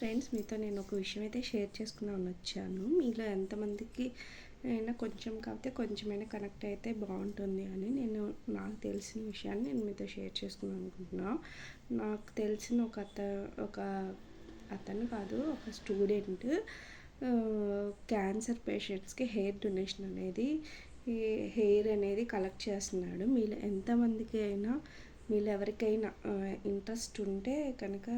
Friends, మీతో నేను ఒక విషయం అయితే షేర్ చేసుకుందామని వచ్చాను. మీలో ఎంతమందికి అయినా కొంచెం కాకపోతే కొంచెమైనా కనెక్ట్ అయితే బాగుంటుంది అని నాకు తెలిసిన విషయాన్ని నేను మీతో షేర్ చేసుకుందాం అనుకుంటున్నా. నాకు తెలిసిన ఒక అతను కాదు, ఒక స్టూడెంట్ క్యాన్సర్ పేషెంట్స్కి హెయిర్ డొనేషన్ అనేది ఈ హెయిర్ అనేది కలెక్ట్ చేస్తున్నాడు. మీలో ఎంతమందికి అయినా మీలో ఎవరికైనా ఇంట్రెస్ట్ ఉంటే కనుక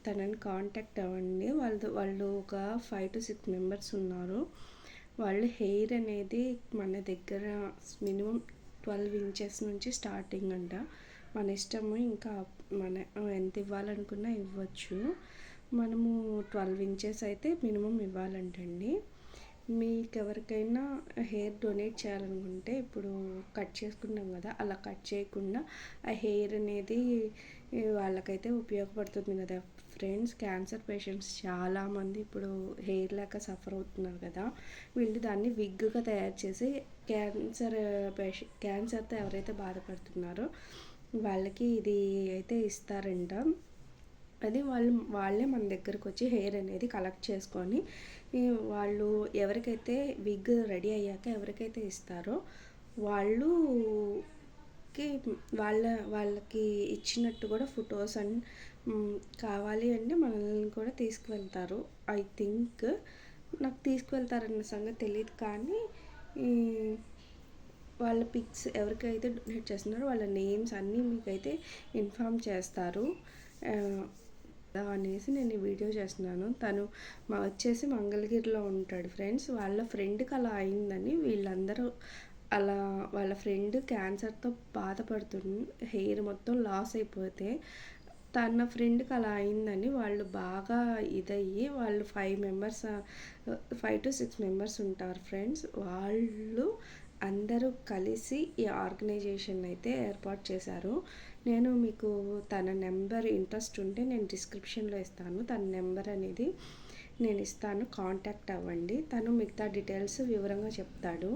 తనని కాంటాక్ట్ అవ్వండి. వాళ్ళు ఒక 5 to 6 మెంబర్స్ ఉన్నారు. వాళ్ళు హెయిర్ అనేది మన దగ్గర మినిమం 12 ఇంచెస్ నుంచి స్టార్టింగ్ అంట. మన ఇష్టము, ఇంకా మన ఎంత ఇవ్వాలనుకున్నా ఇవ్వచ్చు. మనము 12 ఇంచెస్ అయితే మినిమం ఇవ్వాలంటండి. మీకు ఎవరికైనా హెయిర్ డొనేట్ చేయాలనుకుంటే ఇప్పుడు కట్ చేసుకున్నాం కదా, అలా కట్ చేయకుండా ఆ హెయిర్ అనేది వాళ్ళకైతే ఉపయోగపడుతుంది కదా ఫ్రెండ్స్. క్యాన్సర్ పేషెంట్స్ చాలామంది ఇప్పుడు హెయిర్ లేక సఫర్ అవుతున్నారు కదా. వీళ్ళు దాన్ని విగ్గా తయారు చేసి క్యాన్సర్తో ఎవరైతే బాధపడుతున్నారో వాళ్ళకి ఇది అయితే ఇస్తారంట. అది వాళ్ళే మన దగ్గరకు వచ్చి హెయిర్ అనేది కలెక్ట్ చేసుకొని వాళ్ళు ఎవరికైతే విగ్ రెడీ అయ్యాక ఎవరికైతే ఇస్తారో వాళ్ళకి ఇచ్చినట్టు కూడా ఫొటోస్ అండ్ కావాలి అంటే మనల్ని కూడా తీసుకువెళ్తారు. ఐ థింక్ నాకు తీసుకువెళ్తారన్న సంగతి తెలియదు, కానీ వాళ్ళ పిక్స్ ఎవరికైతే డొనేట్ చేస్తున్నారో వాళ్ళ నేమ్స్ అన్నీ మీకైతే ఇన్ఫామ్ చేస్తారు అనేసి నేను ఈ వీడియో చేస్తున్నాను. తను వచ్చేసి మంగళగిరిలో ఉంటాడు ఫ్రెండ్స్. వాళ్ళ ఫ్రెండ్కి అలా అయిందని వీళ్ళందరూ వాళ్ళ ఫ్రెండ్ క్యాన్సర్తో బాధపడుతుంది, హెయిర్ మొత్తం లాస్ అయిపోతే తన ఫ్రెండ్కి అలా అయిందని వాళ్ళు బాగా ఇదయ్యి వాళ్ళు 5 to 6 మెంబర్స్ ఉంటారు ఫ్రెండ్స్. వాళ్ళు అందరూ కలిసి ఈ ఆర్గనైజేషన్ అయితే ఏర్పాటు చేశారు. నేను మీకు తన నెంబర్ ఇంట్రెస్ట్ ఉంటే నేను డిస్క్రిప్షన్లో ఇస్తాను. తన నెంబర్ అనేది నేను ఇస్తాను, కాంటాక్ట్ అవ్వండి. తను మిగతా డీటెయిల్స్ వివరంగా చెప్తాడు.